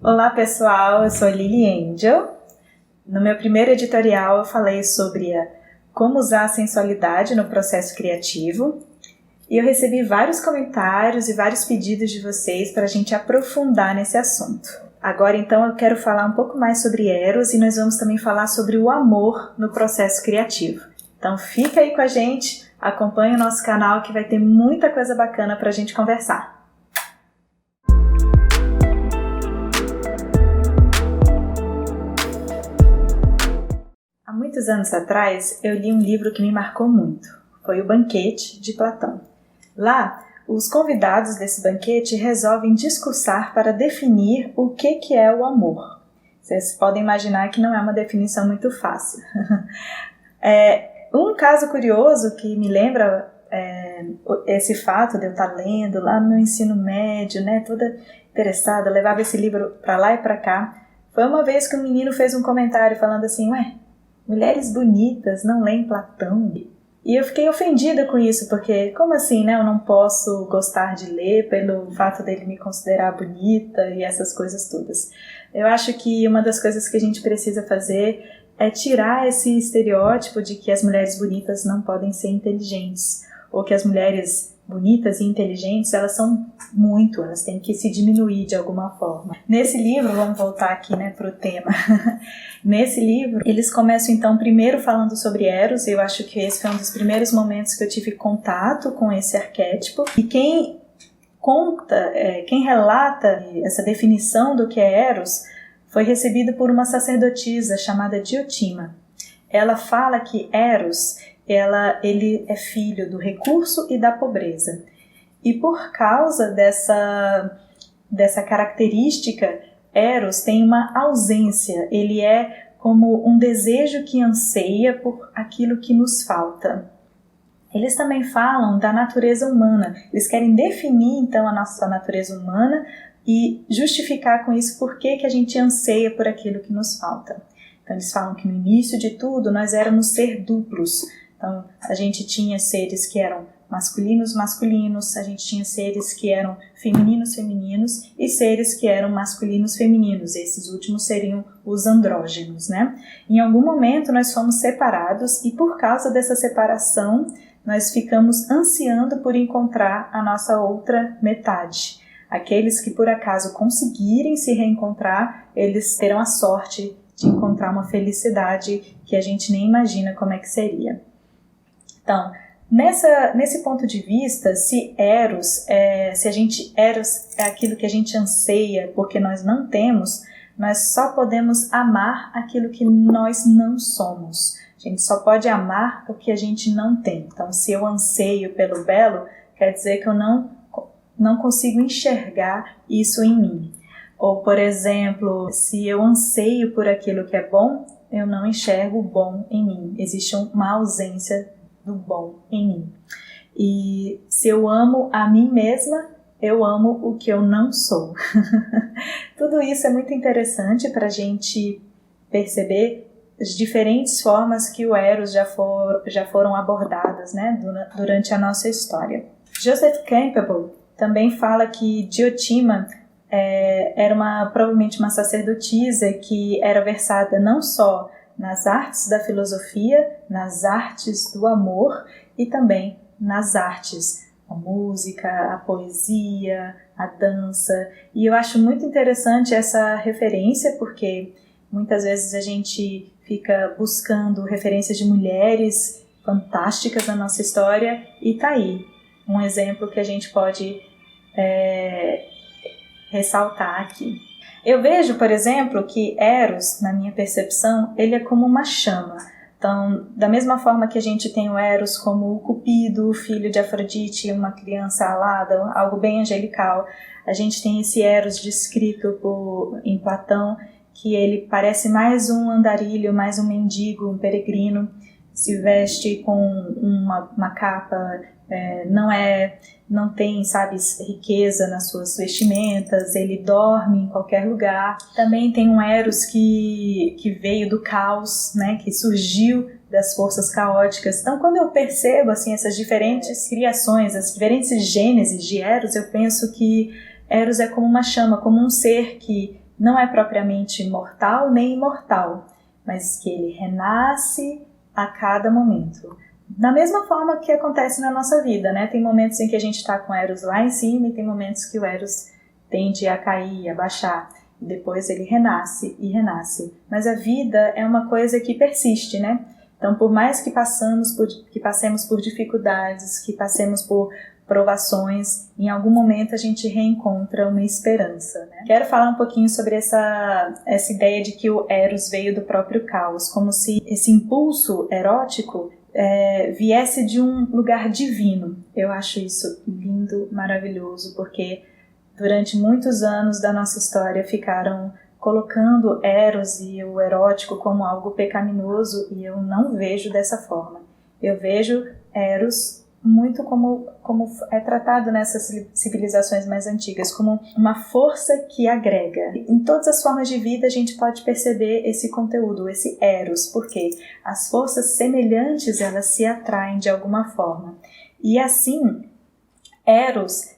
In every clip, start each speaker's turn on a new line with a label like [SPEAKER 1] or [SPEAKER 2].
[SPEAKER 1] Olá pessoal, eu sou Lily Angel. No meu primeiro editorial eu falei sobre como usar a sensualidade no processo criativo e eu recebi vários comentários e vários pedidos de vocês para a gente aprofundar nesse assunto. Agora então eu quero falar um pouco mais sobre Eros e nós vamos também falar sobre o amor no processo criativo. Então fica aí com a gente, acompanhe o nosso canal que vai ter muita coisa bacana para a gente conversar. Há muitos anos atrás, eu li um livro que me marcou muito. Foi O Banquete, de Platão. Lá, os convidados desse banquete resolvem discursar para definir o que é o amor. Vocês podem imaginar que não é uma definição muito fácil. Um caso curioso que me lembra esse fato de eu estar lendo lá no meu ensino médio, né, toda interessada, levava esse livro para lá e para cá, foi uma vez que um menino fez um comentário falando assim, mulheres bonitas não leem Platão? E eu fiquei ofendida com isso, porque como assim, né? Eu não posso gostar de ler pelo fato dele me considerar bonita e essas coisas todas. Eu acho que uma das coisas que a gente precisa fazer é tirar esse estereótipo de que as mulheres bonitas não podem ser inteligentes, ou que as mulheres bonitas e inteligentes, elas têm que se diminuir de alguma forma. Nesse livro, vamos voltar aqui, né, para o tema. Nesse livro, eles começam então primeiro falando sobre Eros. Eu acho que esse foi um dos primeiros momentos que eu tive contato com esse arquétipo. E quem relata essa definição do que é Eros foi recebido por uma sacerdotisa chamada Diotima. Ela fala que Eros, ele é filho do recurso e da pobreza. E por causa dessa característica, Eros tem uma ausência, ele é como um desejo que anseia por aquilo que nos falta. Eles também falam da natureza humana, eles querem definir então a nossa natureza humana e justificar com isso por que a gente anseia por aquilo que nos falta. Então eles falam que no início de tudo nós éramos ser duplos. Então, a gente tinha seres que eram masculinos, a gente tinha seres que eram femininos e seres que eram masculinos, femininos. Esses últimos seriam os andrógenos, né? Em algum momento nós fomos separados e por causa dessa separação nós ficamos ansiando por encontrar a nossa outra metade. Aqueles que por acaso conseguirem se reencontrar, eles terão a sorte de encontrar uma felicidade que a gente nem imagina como é que seria. Então, nesse ponto de vista, se Eros é aquilo que a gente anseia porque nós não temos, nós só podemos amar aquilo que nós não somos. A gente só pode amar o que a gente não tem. Então, se eu anseio pelo belo, quer dizer que eu não consigo enxergar isso em mim. Ou, por exemplo, se eu anseio por aquilo que é bom, eu não enxergo o bom em mim. Existe uma ausência do bom em mim. E se eu amo a mim mesma, eu amo o que eu não sou. Tudo isso é muito interessante para a gente perceber as diferentes formas que o Eros já foram abordadas, né, durante a nossa história. Joseph Campbell também fala que Diotima era provavelmente uma sacerdotisa que era versada não só nas artes da filosofia, nas artes do amor e também nas artes, a música, a poesia, a dança. E eu acho muito interessante essa referência, porque muitas vezes a gente fica buscando referências de mulheres fantásticas na nossa história e tá aí um exemplo que a gente pode ressaltar aqui. Eu vejo, por exemplo, que Eros, na minha percepção, ele é como uma chama. Então, da mesma forma que a gente tem o Eros como o Cupido, filho de Afrodite, uma criança alada, algo bem angelical, a gente tem esse Eros descrito em Platão, que ele parece mais um andarilho, mais um mendigo, um peregrino, se veste com uma capa, não tem, riqueza nas suas vestimentas, ele dorme em qualquer lugar. Também tem um Eros que veio do caos, né, que surgiu das forças caóticas. Então, quando eu percebo essas diferentes criações, as diferentes gêneses de Eros, eu penso que Eros é como uma chama, como um ser que não é propriamente mortal nem imortal, mas que ele renasce a cada momento. Da mesma forma que acontece na nossa vida, né? Tem momentos em que a gente está com o Eros lá em cima e tem momentos que o Eros tende a cair, a baixar. E depois ele renasce e renasce. Mas a vida é uma coisa que persiste, né? Então, por mais que passemos por dificuldades, que passemos por provações, em algum momento a gente reencontra uma esperança, né? Quero falar um pouquinho sobre essa ideia de que o Eros veio do próprio caos, como se esse impulso erótico viesse de um lugar divino. Eu acho isso lindo, maravilhoso, porque durante muitos anos da nossa história ficaram colocando Eros e o erótico como algo pecaminoso, e eu não vejo dessa forma. Eu vejo Eros muito como é tratado nessas civilizações mais antigas, como uma força que agrega. Em todas as formas de vida a gente pode perceber esse conteúdo, esse Eros, porque as forças semelhantes elas se atraem de alguma forma. E assim, Eros,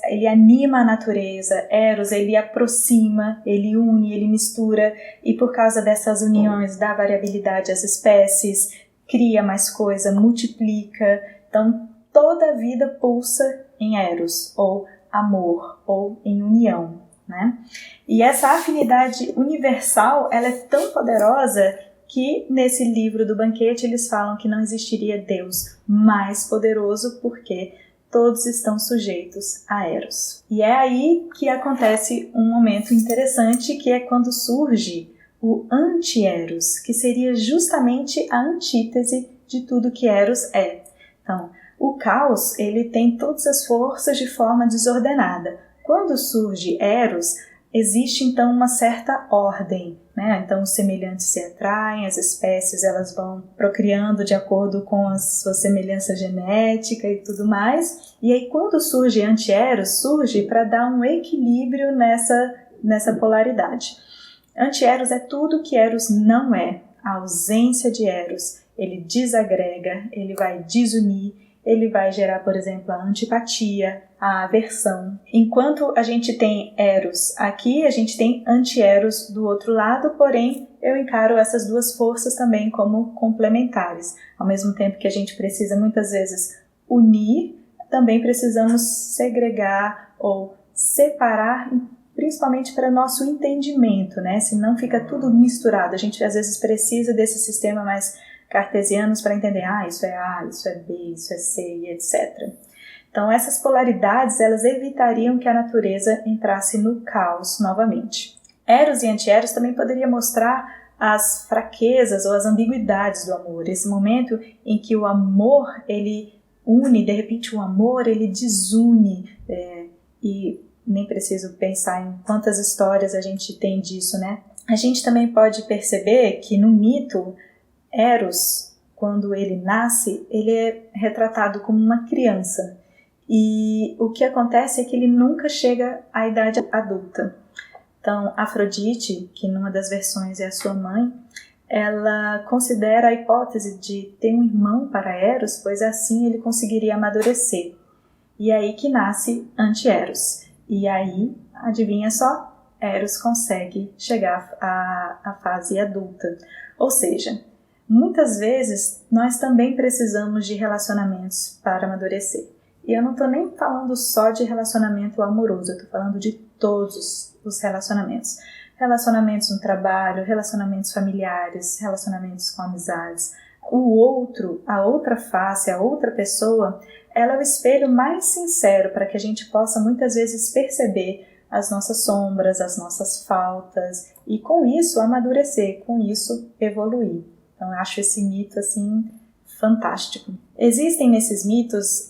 [SPEAKER 1] ele anima a natureza, Eros, ele aproxima, ele une, ele mistura, e por causa dessas uniões dá variabilidade às espécies, cria mais coisa, multiplica. Então, toda a vida pulsa em Eros, ou amor, ou em união, né? E essa afinidade universal, ela é tão poderosa que nesse livro do banquete eles falam que não existiria Deus mais poderoso, porque todos estão sujeitos a Eros. E é aí que acontece um momento interessante, que é quando surge o anti-Eros, que seria justamente a antítese de tudo que Eros é. Então, o caos, ele tem todas as forças de forma desordenada. Quando surge Eros, existe então uma certa ordem, né? Então os semelhantes se atraem, as espécies elas vão procriando de acordo com a sua semelhança genética e tudo mais. E aí quando surge anti-Eros, surge para dar um equilíbrio nessa polaridade. Anti-Eros é tudo que Eros não é, a ausência de Eros. Ele desagrega, ele vai desunir, ele vai gerar, por exemplo, a antipatia, a aversão. Enquanto a gente tem Eros aqui, a gente tem anti-Eros do outro lado, porém eu encaro essas duas forças também como complementares. Ao mesmo tempo que a gente precisa muitas vezes unir, também precisamos segregar ou separar, principalmente para nosso entendimento, né? Senão fica tudo misturado. A gente às vezes precisa desse sistema mais cartesianos para entender, isso é A, isso é B, isso é C e etc. Então essas polaridades elas evitariam que a natureza entrasse no caos novamente. Eros e anti-Eros também poderia mostrar as fraquezas ou as ambiguidades do amor, esse momento em que o amor ele une, de repente o amor ele desune, e nem preciso pensar em quantas histórias a gente tem disso, né? A gente também pode perceber que no mito Eros, quando ele nasce, ele é retratado como uma criança. E o que acontece é que ele nunca chega à idade adulta. Então, Afrodite, que numa das versões é a sua mãe, ela considera a hipótese de ter um irmão para Eros, pois assim ele conseguiria amadurecer. E é aí que nasce anti-Eros. E aí, adivinha só, Eros consegue chegar à fase adulta. Ou seja, muitas vezes, nós também precisamos de relacionamentos para amadurecer. E eu não estou nem falando só de relacionamento amoroso, eu estou falando de todos os relacionamentos. Relacionamentos no trabalho, relacionamentos familiares, relacionamentos com amizades. O outro, a outra face, a outra pessoa, ela é o espelho mais sincero para que a gente possa muitas vezes perceber as nossas sombras, as nossas faltas e com isso amadurecer, com isso evoluir. Então, eu acho esse mito, assim, fantástico. Existem nesses mitos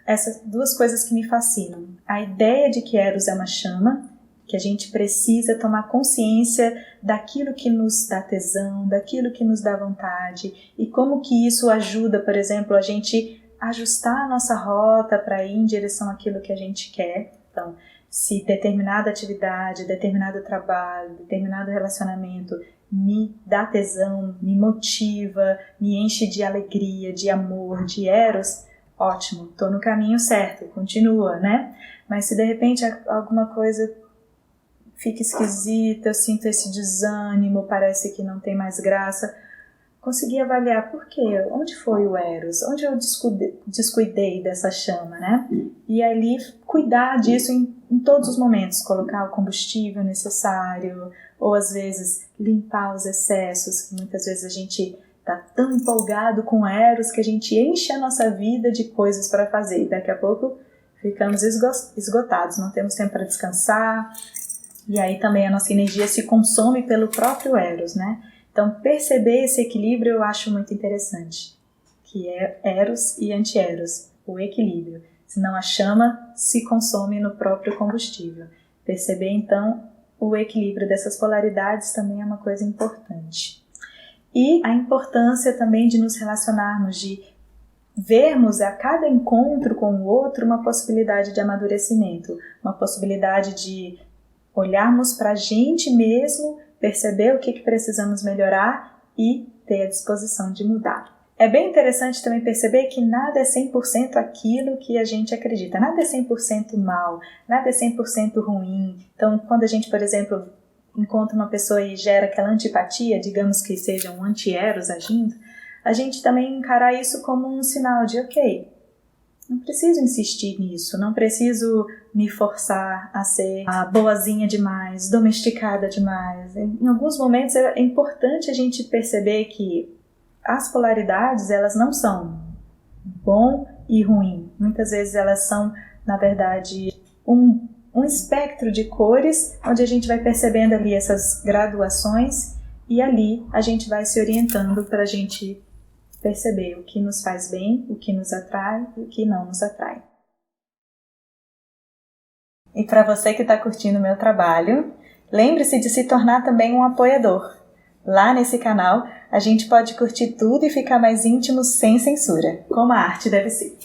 [SPEAKER 1] essas duas coisas que me fascinam. A ideia de que Eros é uma chama, que a gente precisa tomar consciência daquilo que nos dá tesão, daquilo que nos dá vontade, e como que isso ajuda, por exemplo, a gente ajustar a nossa rota para ir em direção àquilo que a gente quer. Então, se determinada atividade, determinado trabalho, determinado relacionamento me dá tesão, me motiva, me enche de alegria, de amor, de Eros, ótimo, estou no caminho certo, continua, né? Mas se de repente alguma coisa fica esquisita, eu sinto esse desânimo, parece que não tem mais graça. Conseguir avaliar por quê, onde foi o Eros, onde eu descuidei dessa chama, né? E ali cuidar disso em todos os momentos, colocar o combustível necessário, ou às vezes limpar os excessos, que muitas vezes a gente está tão empolgado com Eros que a gente enche a nossa vida de coisas para fazer e daqui a pouco ficamos esgotados, não temos tempo para descansar, e aí também a nossa energia se consome pelo próprio Eros, né? Então, perceber esse equilíbrio eu acho muito interessante, que é Eros e anti-Eros, o equilíbrio. Senão a chama se consome no próprio combustível. Perceber, então, o equilíbrio dessas polaridades também é uma coisa importante. E a importância também de nos relacionarmos, de vermos a cada encontro com o outro uma possibilidade de amadurecimento, uma possibilidade de olharmos para a gente mesmo, perceber o que precisamos melhorar e ter a disposição de mudar. É bem interessante também perceber que nada é 100% aquilo que a gente acredita, nada é 100% mal, nada é 100% ruim. Então, quando a gente, por exemplo, encontra uma pessoa e gera aquela antipatia, digamos que seja um anti-Eros agindo, a gente também encarar isso como um sinal de, ok, não preciso insistir nisso, não preciso me forçar a ser a boazinha demais, domesticada demais. Em alguns momentos é importante a gente perceber que as polaridades, elas não são bom e ruim. Muitas vezes elas são, na verdade, um espectro de cores, onde a gente vai percebendo ali essas graduações e ali a gente vai se orientando para a gente perceber o que nos faz bem, o que nos atrai e o que não nos atrai. E para você que está curtindo o meu trabalho, lembre-se de se tornar também um apoiador. Lá nesse canal, a gente pode curtir tudo e ficar mais íntimo sem censura, como a arte deve ser.